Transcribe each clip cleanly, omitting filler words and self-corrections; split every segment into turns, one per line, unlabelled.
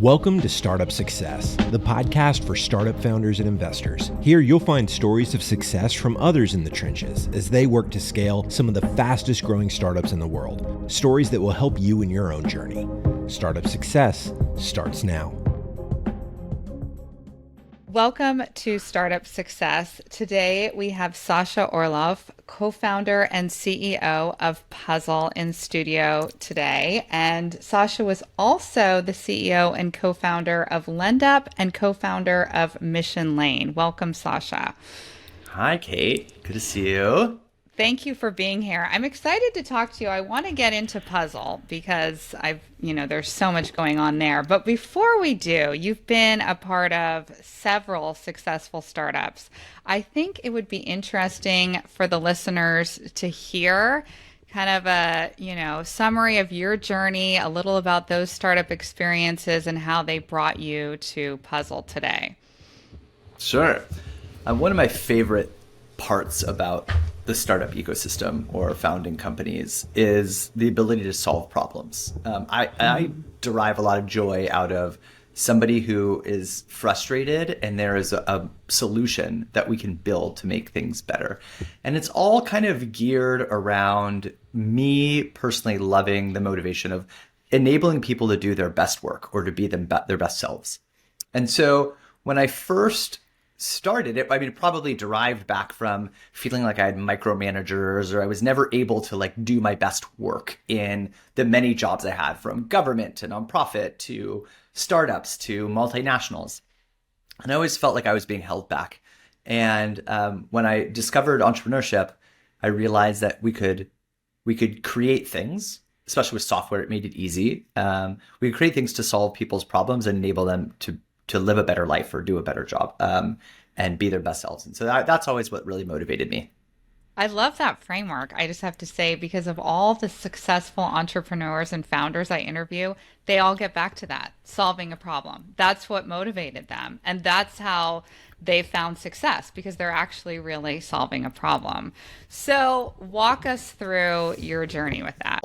Welcome to Startup Success, the podcast for startup founders and investors. Here you'll find stories of success from others in the trenches as they work to scale some of the fastest growing startups in the world. Stories that will help you in your own journey. Startup Success starts now.
Welcome to Startup Success. Today we have Sasha Orloff, co-founder and CEO of Puzzle in studio today. And Sasha was also the CEO and co-founder of LendUp and co-founder of Mission Lane. Welcome, Sasha.
Hi, Kate. Good to see you.
Thank you for being here. I'm excited to talk to you. I want to get into Puzzle because there's so much going on there. But before we do, you've been a part of several successful startups. I think it would be interesting for the listeners to hear kind of a, summary of your journey, a little about those startup experiences and how they brought you to Puzzle today.
Sure. One of my favorite parts about the startup ecosystem or founding companies is the ability to solve problems. I derive a lot of joy out of somebody who is frustrated and there is a solution that we can build to make things better. And it's all kind of geared around me personally loving the motivation of enabling people to do their best work or to be their best selves. And so when I first started it, it probably derived back from feeling like I had micromanagers or I was never able to do my best work in the many jobs I had, from government to nonprofit to startups to multinationals. And I always felt like I was being held back. And when I discovered entrepreneurship, I realized that we could create things, especially with software. It made it easy. We could create things to solve people's problems and enable them to live a better life or do a better job and be their best selves. And so that's always what really motivated me.
I love that framework. I just have to say, because of all the successful entrepreneurs and founders I interview, they all get back to that, solving a problem. That's what motivated them. And that's how they found success, because they're actually really solving a problem. So walk us through your journey with that.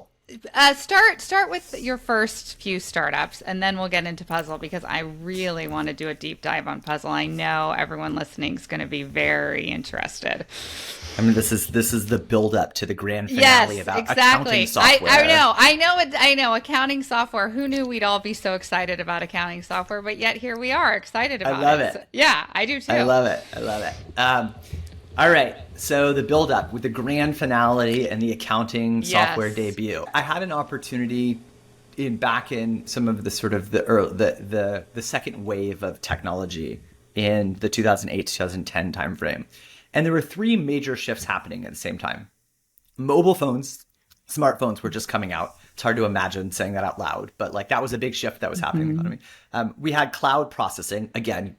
Start with your first few startups, and then we'll get into Puzzle, because I really want to do a deep dive on Puzzle. I know everyone listening is going to be very interested.
This is the build up to the grand finale about accounting software.
I know accounting software. Who knew we'd all be so excited about accounting software, but yet here we are, excited about it.
I love it.
So, yeah, I do too.
I love it. All right, so the build-up with the grand finale and the accounting software debut. I had an opportunity back in some of the sort of the second wave of technology in the 2008-2010 timeframe, and there were three major shifts happening at the same time. Mobile phones, smartphones were just coming out. It's hard to imagine saying that out loud, but that was a big shift that was happening in the economy. We had cloud processing, again.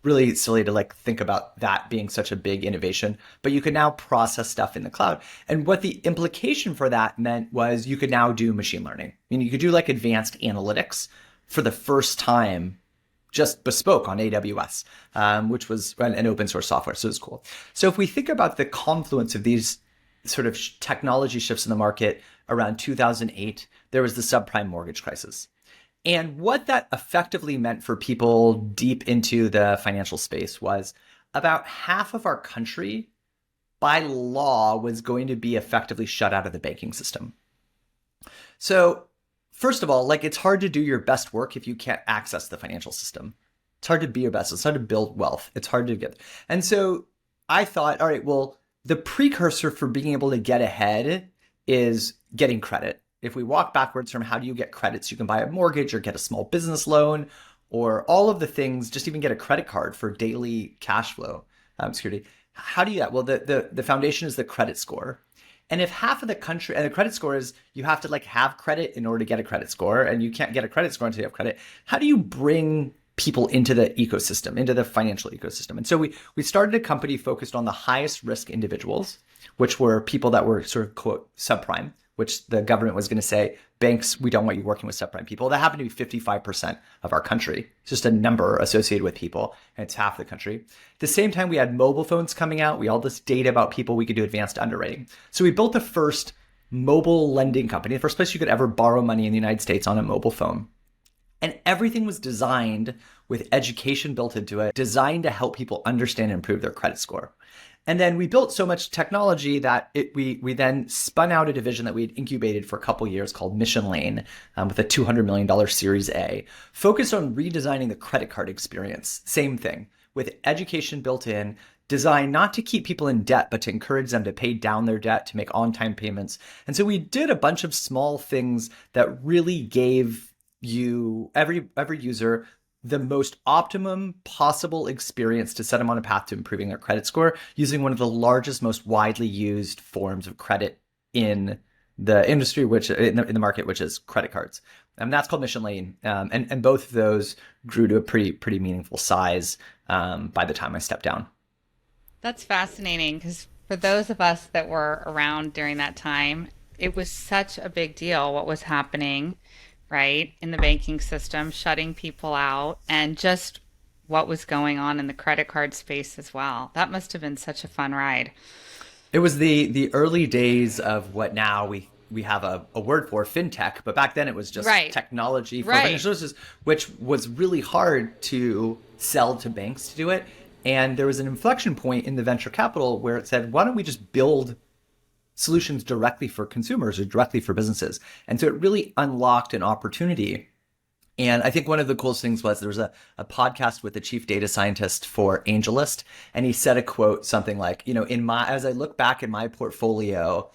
Really silly to think about that being such a big innovation, but you could now process stuff in the cloud. And what the implication for that meant was you could now do machine learning. You could do advanced analytics for the first time, just bespoke on AWS, which was an open source software. So it was cool. So if we think about the confluence of these sort of technology shifts in the market around 2008, there was the subprime mortgage crisis. And what that effectively meant for people deep into the financial space was about half of our country, by law, was going to be effectively shut out of the banking system. So first of all, it's hard to do your best work if you can't access the financial system. It's hard to be your best. It's hard to build wealth. It's hard to get. And so I thought, all right, well, the precursor for being able to get ahead is getting credit. If we walk backwards from how do you get credits, you can buy a mortgage or get a small business loan or all of the things, just even get a credit card for daily cash flow security. How do you do that? Well, the foundation is the credit score. And if half of the country, and the credit score is you have to have credit in order to get a credit score, and you can't get a credit score until you have credit. How do you bring people into the ecosystem, into the financial ecosystem? And so we started a company focused on the highest risk individuals, which were people that were sort of quote subprime, which the government was going to say, banks, we don't want you working with subprime people. That happened to be 55% of our country. It's just a number associated with people, and it's half the country. At the same time, we had mobile phones coming out. We had all this data about people. We could do advanced underwriting. So we built the first mobile lending company, the first place you could ever borrow money in the United States on a mobile phone. And everything was designed with education built into it, designed to help people understand and improve their credit score. And then we built so much technology that we then spun out a division that we had incubated for a couple years called Mission Lane, with a $200 million Series A, focused on redesigning the credit card experience. Same thing, with education built in, designed not to keep people in debt, but to encourage them to pay down their debt, to make on-time payments. And so we did a bunch of small things that really gave you, every user, the most optimum possible experience to set them on a path to improving their credit score using one of the largest, most widely used forms of credit in the industry, which in the market, which is credit cards. And that's called Mission Lane. And both of those grew to a pretty meaningful size by the time I stepped down.
That's fascinating because for those of us that were around during that time, it was such a big deal what was happening, right, in the banking system, shutting people out, and just what was going on in the credit card space as well. That must have been such a fun ride.
It was the early days of what now we have a word for, fintech, but back then it was just technology for financial services, which was really hard to sell to banks to do it. And there was an inflection point in the venture capital where it said, why don't we just build solutions directly for consumers or directly for businesses? And so it really unlocked an opportunity. And I think one of the coolest things was there was a podcast with the chief data scientist for AngelList, and he said a quote, something like, as I look back in my portfolio,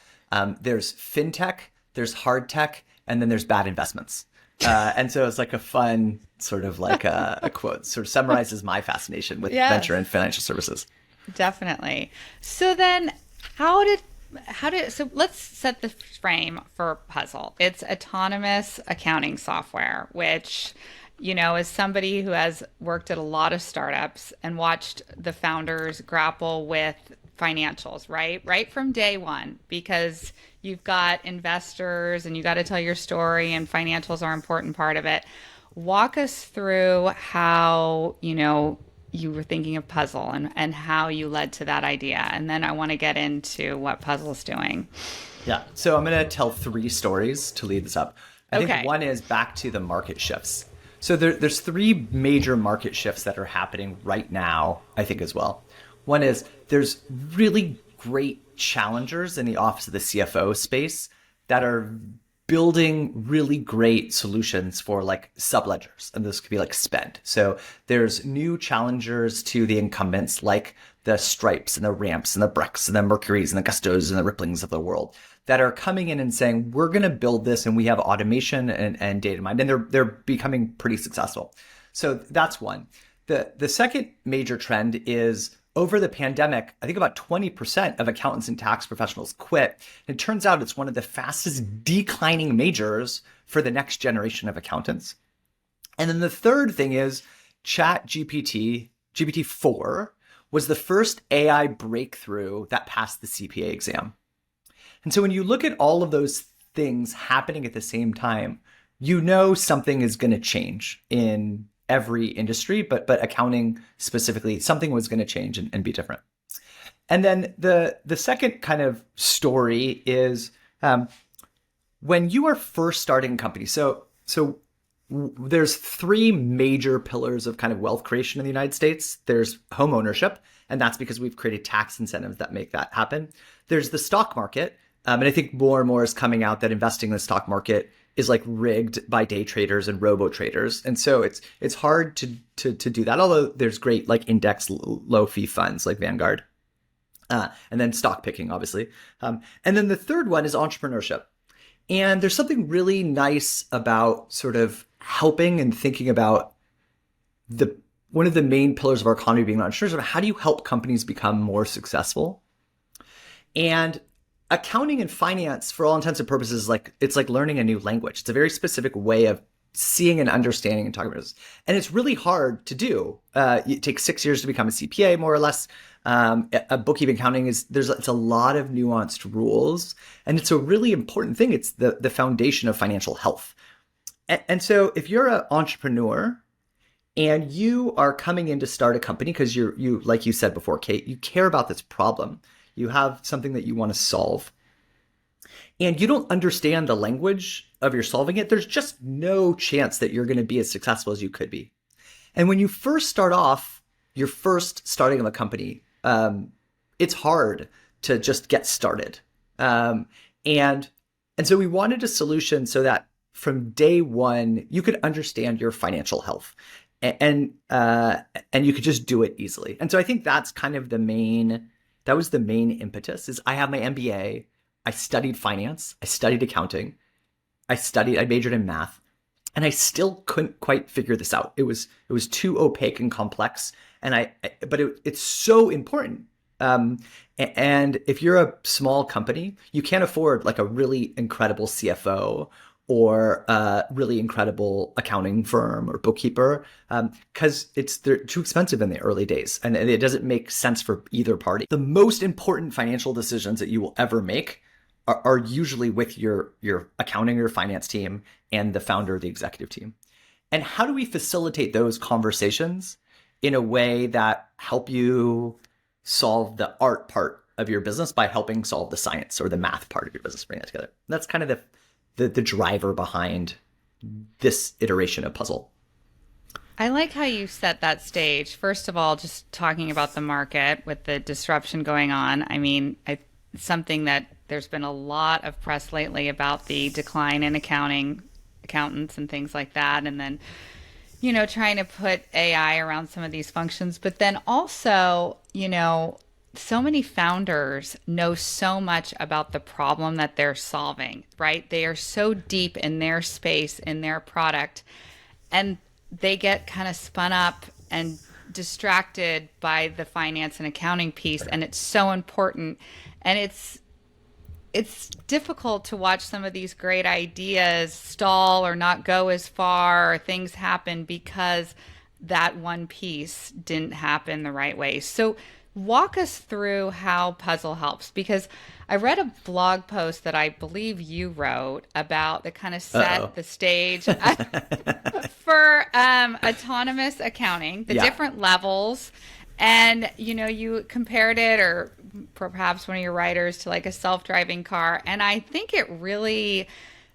there's fintech, there's hard tech, and then there's bad investments. And so it's like a fun sort of like a quote, sort of summarizes my fascination with venture and financial services.
Definitely. So then so let's set the frame for Puzzle. It's autonomous accounting software, which, as somebody who has worked at a lot of startups and watched the founders grapple with financials, right from day one, because you've got investors and you got to tell your story, and financials are an important part of it. Walk us through how, you were thinking of Puzzle and how you led to that idea. And then I want to get into what Puzzle's doing.
Yeah. So I'm going to tell 3 stories to lead this up. I think one is back to the market shifts. So there's 3 major market shifts that are happening right now, I think, as well. One is there's really great challengers in the office of the CFO space that are building really great solutions for like subledgers. And this could be like spend. So there's new challengers to the incumbents like the Stripes and the Ramps and the Brex and the Mercuries and the Gustos and the Ripplings of the world that are coming in and saying, we're going to build this and we have automation and data mined. And they're becoming pretty successful. So that's one. The second major trend is over the pandemic, I think about 20% of accountants and tax professionals quit. And it turns out it's one of the fastest declining majors for the next generation of accountants. And then the third thing is GPT-4 was the first AI breakthrough that passed the CPA exam. And so when you look at all of those things happening at the same time, something is going to change in every industry, but accounting specifically, something was going to change and be different. And then the second kind of story is when you are first starting a company. So there's 3 major pillars of kind of wealth creation in the United States. There's home ownership, and that's because we've created tax incentives that make that happen. There's the stock market, and I think more and more is coming out that investing in the stock market is like rigged by day traders and robo traders. And so it's hard to do that, although there's great like index low fee funds like Vanguard. And then stock picking, obviously. And then the third one is entrepreneurship. And there's something really nice about sort of helping and thinking about one of the main pillars of our economy being entrepreneurship. How do you help companies become more successful? And accounting and finance, for all intents and purposes, it's like learning a new language. It's a very specific way of seeing and understanding and talking about this. And it's really hard to do. It takes 6 years to become a CPA, more or less. A bookkeeping accounting it's a lot of nuanced rules. And it's a really important thing. It's the foundation of financial health. And so if you're an entrepreneur and you are coming in to start a company because you like you said before, Kate, you care about this problem. You have something that you want to solve. and you don't understand the language of your solving it, there's just no chance that you're going to be as successful as you could be. And when you first start off, you're first starting of a company, it's hard to just get started. And so we wanted a solution so that from day one, you could understand your financial health and you could just do it easily. And so I think that's kind of that was the main impetus. Is I have my MBA, I studied finance, I studied accounting, I majored in math, and I still couldn't quite figure this out. It was too opaque and complex, but it's so important. And if you're a small company, you can't afford like a really incredible CFO or a really incredible accounting firm or bookkeeper, because they're too expensive in the early days, and it doesn't make sense for either party. The most important financial decisions that you will ever make are usually with your accounting or finance team and the founder or the executive team. And how do we facilitate those conversations in a way that help you solve the art part of your business by helping solve the science or the math part of your business, bring that together? That's kind of the driver behind this iteration of Puzzle.
I like how you set that stage. First of all, just talking about the market with the disruption going on. I mean, something that there's been a lot of press lately about the decline in accountants and things like that. And then, trying to put AI around some of these functions. But then also, so many founders know so much about the problem that they're solving, right? They are so deep in their space, in their product, and they get kind of spun up and distracted by the finance and accounting piece. And it's so important. And it's difficult to watch some of these great ideas stall or not go as far, or things happen because that one piece didn't happen the right way. So walk us through how Puzzle helps, because I read a blog post that I believe you wrote about that kind of set the stage for autonomous accounting, the different levels. And, you compared it, or perhaps one of your writers, to like a self-driving car. And I think it really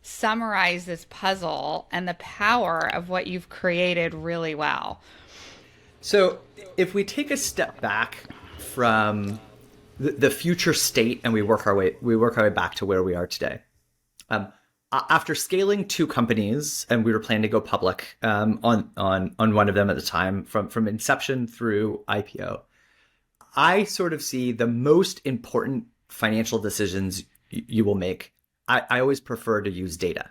summarizes Puzzle and the power of what you've created really well.
So if we take a step back from the future state and we work our way back to where we are today. After scaling 2 companies, and we were planning to go public on one of them at the time, from inception through IPO, I sort of see the most important financial decisions you will make. I always prefer to use data.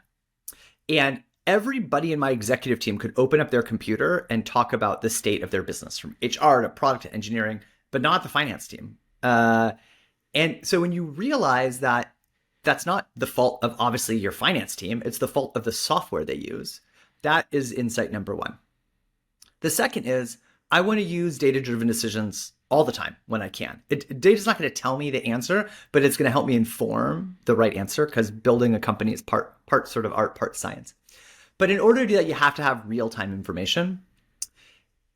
And everybody in my executive team could open up their computer and talk about the state of their business, from HR to product to engineering, but not the finance team. And so when you realize that that's not the fault of obviously your finance team, it's the fault of the software they use, that is insight number 1. The second is I want to use data-driven decisions all the time when I can. Data's not going to tell me the answer, but it's going to help me inform the right answer, because building a company is part sort of art, part science. But in order to do that, you have to have real-time information.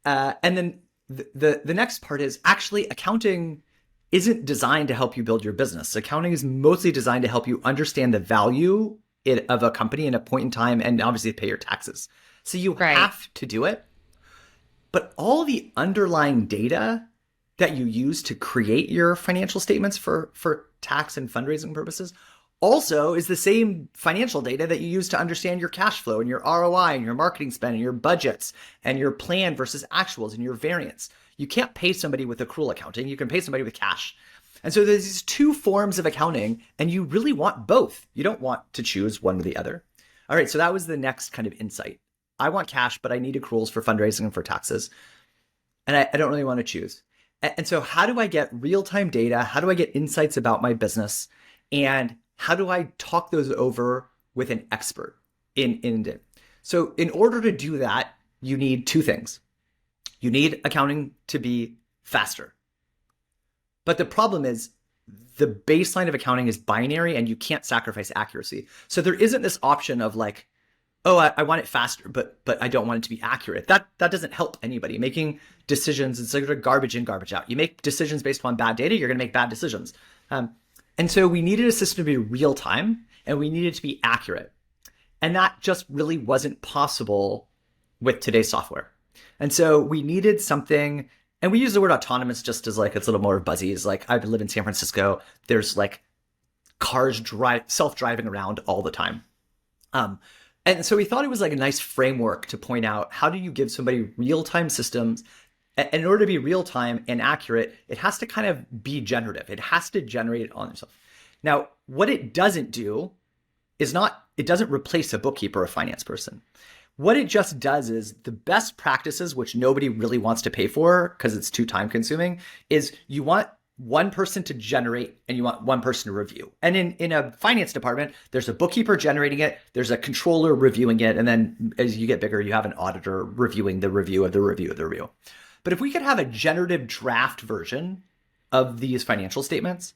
And then the next part is actually accounting isn't designed to help you build your business. Accounting is mostly designed to help you understand the value of a company in a point in time, and obviously pay your taxes. So you have to do it. But all the underlying data that you use to create your financial statements for tax and fundraising purposes also is the same financial data that you use to understand your cash flow and your ROI and your marketing spend and your budgets and your plan versus actuals and your variance. You can't pay somebody with accrual accounting. You can pay somebody with cash. And so there's these 2 forms of accounting, and you really want both. You don't want to choose one or the other. All right, so that was the next kind of insight. I want cash, but I need accruals for fundraising and for taxes. And I don't really want to choose. And so how do I get real-time data? How do I get insights about my business? And how do I talk those over with an expert in it? So in order to do that, you need 2 things. You need accounting to be faster. But the problem is the baseline of accounting is binary, and you can't sacrifice accuracy. So there isn't this option of like, oh, I want it faster, but I don't want it to be accurate. That doesn't help anybody. Making decisions is sort of garbage in, garbage out. You make decisions based upon bad data, you're going to make bad decisions. And so we needed a system to be real time. and we needed to be accurate. And that just really wasn't possible with today's software. And so we needed something, and we use the word autonomous just as like, it's a little more buzzy. It's like, I live in San Francisco. There's like cars self-driving around all the time. And so we thought it was like a nice framework to point out, how do you give somebody real-time systems? And in order to be real-time and accurate, it has to kind of be generative. It has to generate it on itself. Now, what it doesn't do is it doesn't replace a bookkeeper or a finance person. What it just does is the best practices, which nobody really wants to pay for because it's too time consuming, is you want one person to generate and you want one person to review. And in a finance department, there's a bookkeeper generating it, there's a controller reviewing it, and then as you get bigger, you have an auditor reviewing the review of the review of the review. But if we could have a generative draft version of these financial statements,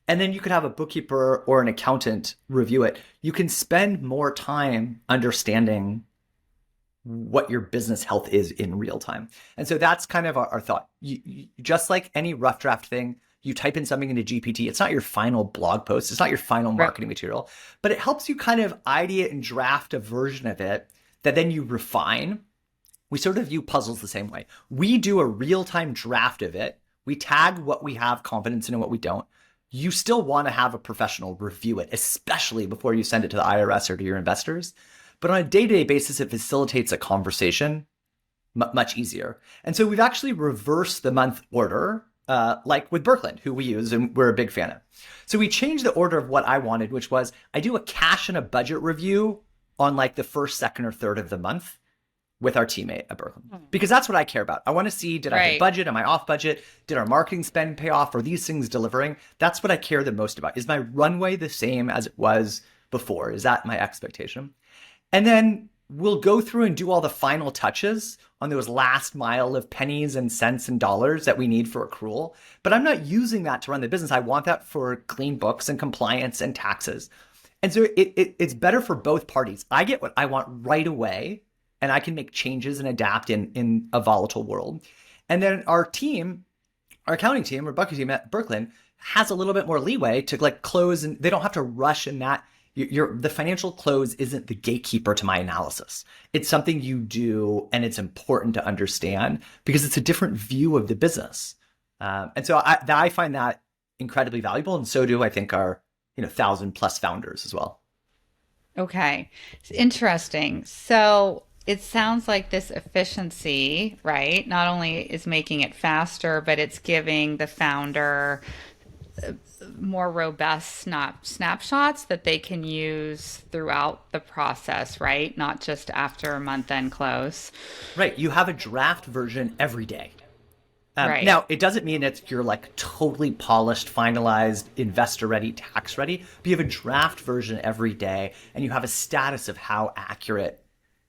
and then you could have a bookkeeper or an accountant review it, you can spend more time understanding what your business health is in real time. And so that's kind of our thought. You, just like any rough draft thing, you type in something into GPT, it's not your final blog post, it's not your final marketing material, but it helps you kind of ideate and draft a version of it that then you refine. We sort of view puzzles the same way. We do a real-time draft of it. We tag what we have confidence in and what we don't. You still want to have a professional review it, especially before you send it to the IRS or to your investors. But on a day-to-day basis, it facilitates a conversation much easier. And so we've actually reversed the month order, like with Birkeland, who we use and we're a big fan of. So we changed the order of what I wanted, which was I do a cash and a budget review on like the first, second, or third of the month with our teammate at Birkeland, because that's what I care about. I want to see, did I hit budget? Am I off budget? Did our marketing spend pay off? Are these things delivering? That's what I care the most about. Is my runway the same as it was before? Is that my expectation? And then we'll go through and do all the final touches on those last mile of pennies and cents and dollars that we need for accrual. But I'm not using that to run the business. I want that for clean books and compliance and taxes. And so it's better for both parties. I get what I want right away, and I can make changes and adapt in a volatile world. And then our team, our accounting team, or bucket team at Birkeland, has a little bit more leeway to like close, and they don't have to rush in that. The financial close isn't the gatekeeper to my analysis. It's something you do, and it's important to understand because it's a different view of the business. And so I find that incredibly valuable, and so do I think our 1,000+ founders as well.
Okay, it's interesting. So it sounds like this efficiency, right, not only is making it faster, but it's giving the founder more robust snapshots that they can use throughout the process, right? Not just after month-end close.
Right. You have a draft version every day.
Right.
Now, it doesn't mean that you're like totally polished, finalized, investor-ready, tax-ready, but you have a draft version every day, and you have a status of how accurate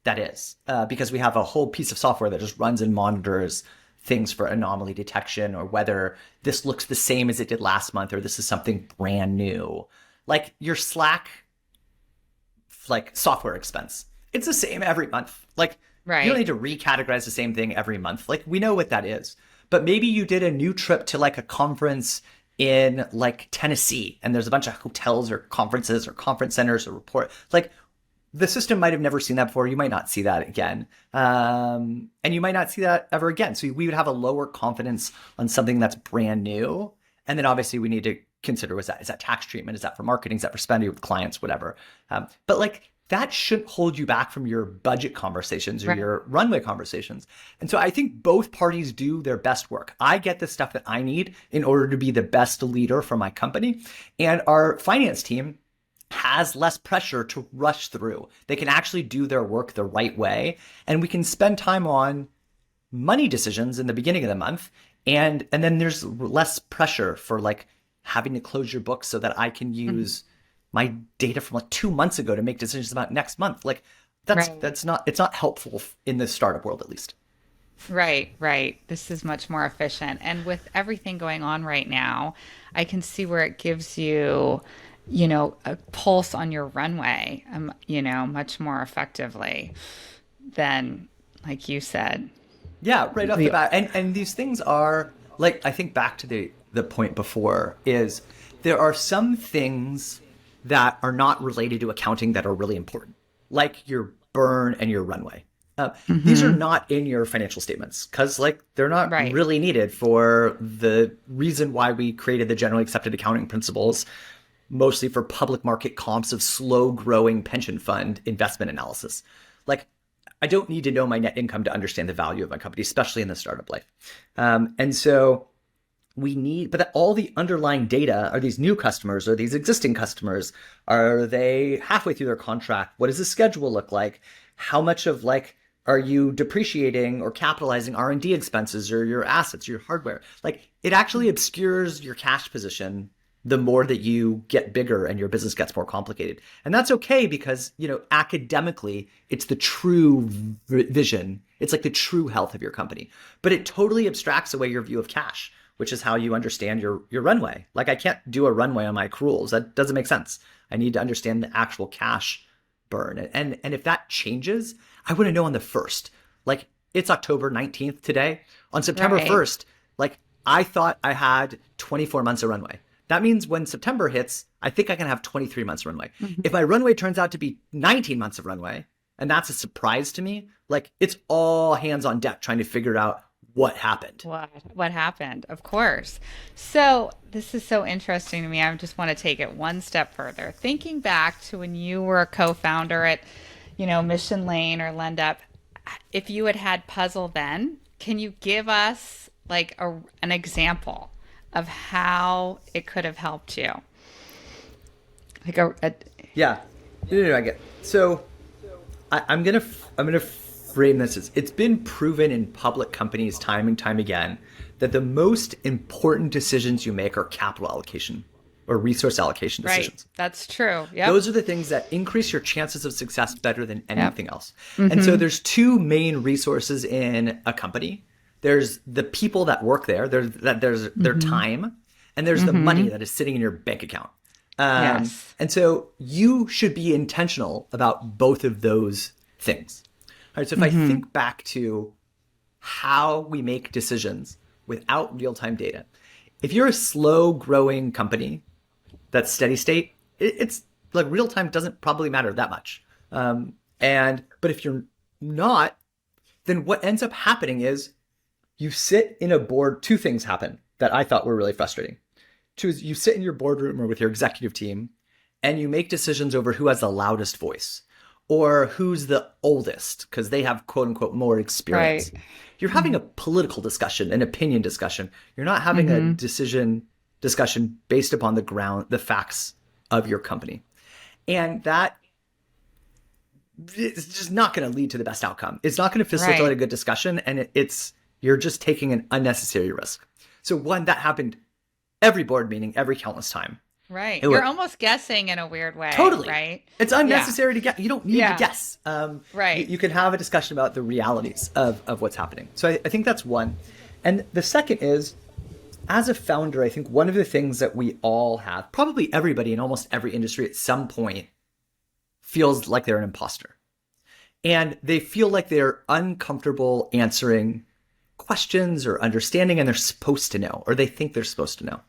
that is. Because we have a whole piece of software that just runs and monitors things for anomaly detection, or whether this looks the same as it did last month, or this is something brand new. Like your Slack, like software expense, it's the same every month. Like you don't need to recategorize the same thing every month. Like we know what that is. But maybe you did a new trip to like a conference in like Tennessee, and there's a bunch of hotels or conferences or conference centers or report. Like the system might have never seen that before. You might not see that again. And you might not see that ever again. So we would have a lower confidence on something that's brand new. And then obviously we need to consider, is that tax treatment? Is that for marketing? Is that for spending with clients, whatever? But like that shouldn't hold you back from your budget conversations or your runway conversations. And so I think both parties do their best work. I get the stuff that I need in order to be the best leader for my company. And our finance team has less pressure to rush through. They can actually do their work the right way. And we can spend time on money decisions in the beginning of the month. And then there's less pressure for like having to close your books so that I can use my data from like 2 months ago to make decisions about next month. Like it's not helpful in the startup world, at least.
Right. This is much more efficient. And with everything going on right now, I can see where it gives you a pulse on your runway, much more effectively than, like you said.
Yeah, right off the bat. And these things are, like, I think back to the point before, is there are some things that are not related to accounting that are really important, like your burn and your runway. These are not in your financial statements because like they're not really needed for the reason why we created the generally accepted accounting principles, mostly for public market comps of slow growing pension fund investment analysis. Like I don't need to know my net income to understand the value of my company, especially in the startup life. And so we need, but all the underlying data, are these new customers, are these existing customers? Are they halfway through their contract? What does the schedule look like? How much of like, are you depreciating or capitalizing R&D expenses or your assets, your hardware? Like it actually obscures your cash position the more that you get bigger and your business gets more complicated. And that's okay because, you know, academically, it's the true vision. It's like the true health of your company, but it totally abstracts away your view of cash, which is how you understand your runway. Like I can't do a runway on my accruals. That doesn't make sense. I need to understand the actual cash burn. And if that changes, I want to know on the 1st. Like it's October 19th today. On September 1st, like I thought I had 24 months of runway. That means when September hits, I think I can have 23 months runway. If my runway turns out to be 19 months of runway, and that's a surprise to me, like it's all hands on deck trying to figure out what happened.
What happened, of course. So this is so interesting to me. I just want to take it one step further. Thinking back to when you were a co-founder at, you know, Mission Lane or LendUp, if you had Puzzle then, can you give us like an example of how it could have helped you? Like
yeah, no, I get it. So I'm gonna frame this as it's been proven in public companies time and time again that the most important decisions you make are capital allocation or resource allocation decisions.
Right, that's true. Yep.
Those are the things that increase your chances of success better than anything else. And so there's two main resources in a company. There's the people that work there, there's their time, and there's the money that is sitting in your bank account.
Yes.
And so you should be intentional about both of those things. All right, so if I think back to how we make decisions without real-time data, if you're a slow-growing company that's steady state, it's like real-time doesn't probably matter that much. But if you're not, then what ends up happening is you sit in a board. Two things happen that I thought were really frustrating. Two is you sit in your boardroom or with your executive team and you make decisions over who has the loudest voice or who's the oldest because they have quote unquote more experience. Right. You're having a political discussion, an opinion discussion. You're not having a discussion based upon the facts of your company. And that is just not going to lead to the best outcome. It's not going to facilitate a good discussion. And you're just taking an unnecessary risk. So one, that happened every board meeting, every countless time.
Right. You're almost guessing in a weird way.
Totally.
Right.
It's unnecessary to guess. You don't need to guess.
Right.
You can have a discussion about the realities of what's happening. So I think that's one. And the second is, as a founder, I think one of the things that we all have, probably everybody in almost every industry at some point, feels like they're an imposter. And they feel like they're uncomfortable answering questions or understanding, and they're supposed to know, or they think they're supposed to know.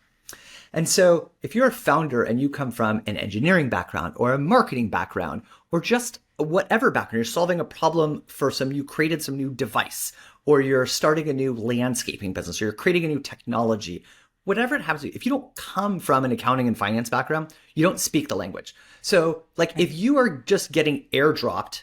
And so if you're a founder and you come from an engineering background or a marketing background or just whatever background, you're solving a problem for you created some new device, or you're starting a new landscaping business, or you're creating a new technology, whatever it happens to be, if you don't come from an accounting and finance background, you don't speak the language. So like if you are just getting airdropped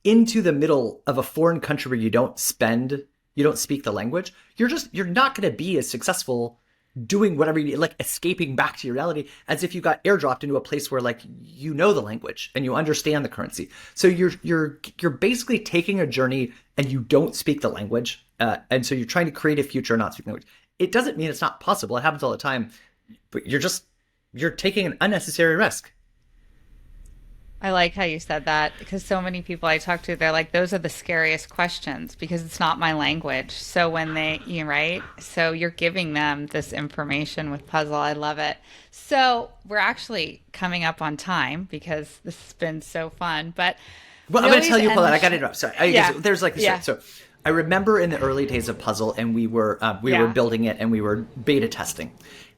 into the middle of a foreign country where you don't speak the language, you're not going to be as successful doing whatever you need, like escaping back to your reality, as if you got airdropped into a place where like you know the language and you understand the currency. So you're basically taking a journey and you don't speak the language, and so you're trying to create a future not speaking the language. It doesn't mean it's not possible. It happens all the time, but you're taking an unnecessary risk.
I like how you said that, because so many people I talk to, they're like, those are the scariest questions because it's not my language. So when so you're giving them this information with Puzzle. I love it. So we're actually coming up on time because this has been so fun. But
I'm going to tell you, Paulette, I got to interrupt. Sorry. There's like this. Yeah. So I remember in the early days of Puzzle, and we were building it and we were beta testing.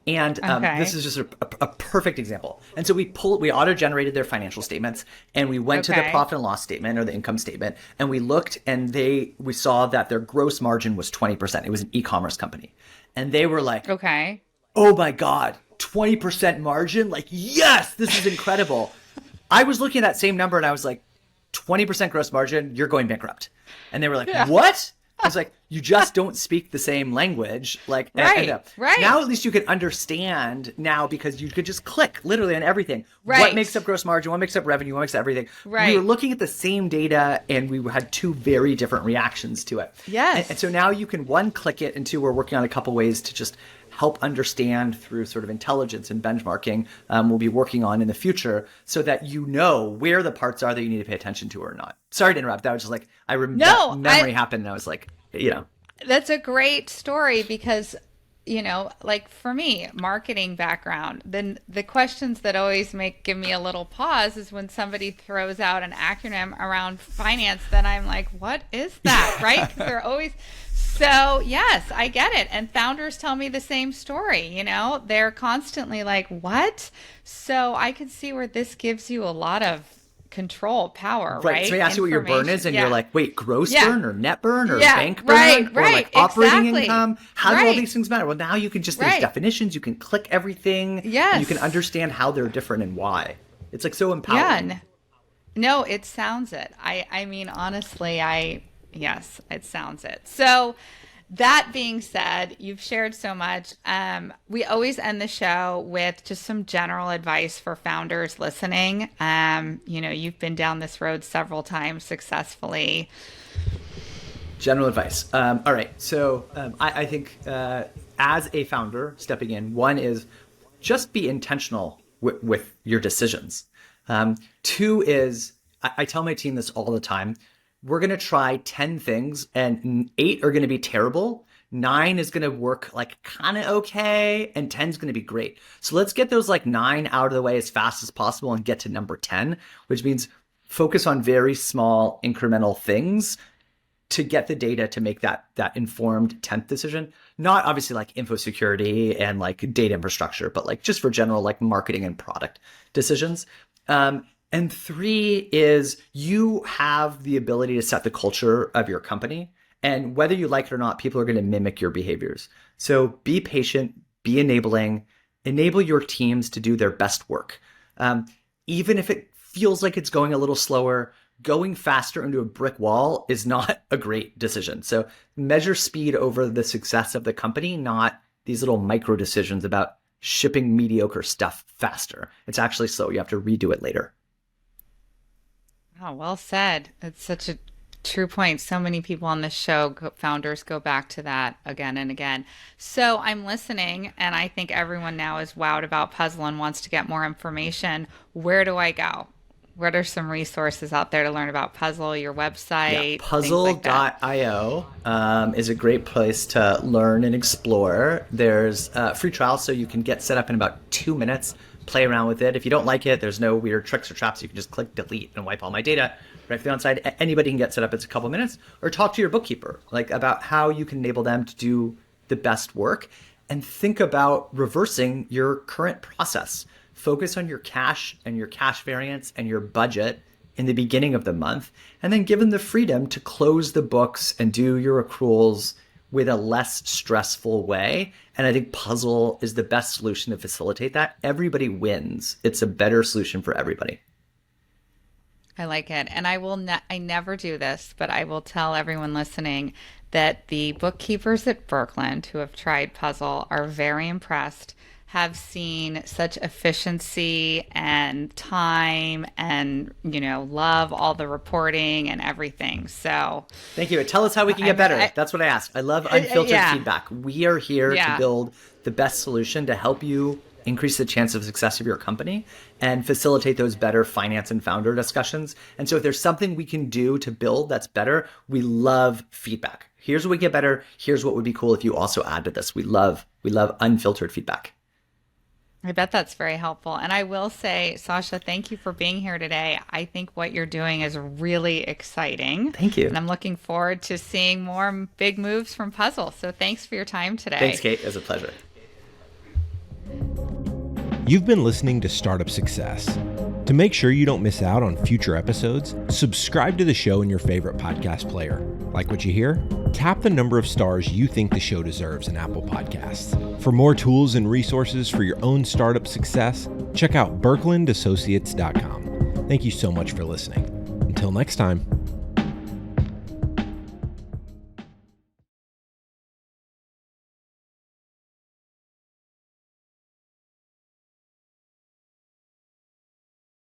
And this is just a perfect example. And so we auto-generated their financial statements, and we went to the profit and loss statement or the income statement, and we looked, and we saw that their gross margin was 20%. It was an e-commerce company. And they were like, oh my God, 20% margin? Like, yes, this is incredible. I was looking at that same number and I was like, 20% gross margin, you're going bankrupt. And they were like, what? I was like, you just don't speak the same language. Like,
right.
Now at least you can understand now, because you could just click literally on everything. Right. What makes up gross margin? What makes up revenue? What makes up everything? Right. We were looking at the same data and we had two very different reactions to it.
Yes.
And so now you can, one, click it, and two, we're working on a couple ways to just help understand through sort of intelligence and benchmarking we'll be working on in the future, so that you know where the parts are that you need to pay attention to or not. Sorry to interrupt. That was just like, I remember that memory happened and I was like,
That's a great story because, like for me, marketing background, then the questions that always give me a little pause is when somebody throws out an acronym around finance, then I'm like, what is that? Right? They're always... So yes, I get it. And founders tell me the same story, they're constantly like, what? So I can see where this gives you a lot of control, power, right?
So they ask you what your burn is and you're like, wait, gross burn or net burn or bank burn or like operating income? How do all these things matter? Well, now you can just, there's definitions, you can click everything.
Yes.
You can understand how they're different and why. It's like so empowering.
Yeah. No, it sounds it. I mean, honestly, yes, it sounds it. So that being said, you've shared so much. We always end the show with just some general advice for founders listening. You've been down this road several times successfully.
General advice. All right. So I think as a founder stepping in, one is just be intentional with your decisions. Two is, I tell my team this all the time, we're going to try 10 things and 8 are going to be terrible. 9 is going to work like kind of okay. And 10 is going to be great. So let's get those like 9 out of the way as fast as possible and get to number 10, which means focus on very small incremental things to get the data to make that informed 10th decision. Not obviously like info security and like data infrastructure, but like just for general like marketing and product decisions. And 3 is you have the ability to set the culture of your company. And whether you like it or not, people are going to mimic your behaviors. So be patient, be enabling, enable your teams to do their best work. Even if it feels like it's going a little slower, going faster into a brick wall is not a great decision. So measure speed over the success of the company, not these little micro decisions about shipping mediocre stuff faster. It's actually slow. You have to redo it later.
Oh, well said. It's such a true point. So many people on this show, founders, go back to that again and again. So I'm listening, and I think everyone now is wowed about Puzzle and wants to get more information. Where do I go? What are some resources out there to learn about Puzzle, your website?
Yeah, puzzle.io is a great place to learn and explore. There's a free trial, so you can get set up in about 2 minutes. Play around with it. If you don't like it, there's no weird tricks or traps. You can just click delete and wipe all my data right from the outside. Anybody can get set up. It's a couple minutes. Or talk to your bookkeeper like about how you can enable them to do the best work, and think about reversing your current process. Focus on your cash and your cash variance and your budget in the beginning of the month, and then give them the freedom to close the books and do your accruals with a less stressful way. And I think Puzzle is the best solution to facilitate that. Everybody wins. It's a better solution for everybody.
I like it. And I never do this, but I will tell everyone listening that the bookkeepers at Birkland who have tried Puzzle are very impressed, have seen such efficiency and time and, love all the reporting and everything. So
thank you. Tell us how we can get better. That's what I ask. I love unfiltered feedback. We are here to build the best solution to help you increase the chance of success of your company and facilitate those better finance and founder discussions. And so if there's something we can do to build that's better, we love feedback. Here's what we get better. Here's what would be cool if you also add to this. We love unfiltered feedback.
I bet that's very helpful. And I will say, Sasha, thank you for being here today. I think what you're doing is really exciting.
Thank you.
And I'm looking forward to seeing more big moves from Puzzle. So thanks for your time today.
Thanks, Kate. It was a pleasure.
You've been listening to Startup Success. To make sure you don't miss out on future episodes, subscribe to the show in your favorite podcast player. Like what you hear? Tap the number of stars you think the show deserves in Apple Podcasts. For more tools and resources for your own startup success, check out birkelandassociates.com. Thank you so much for listening. Until next time.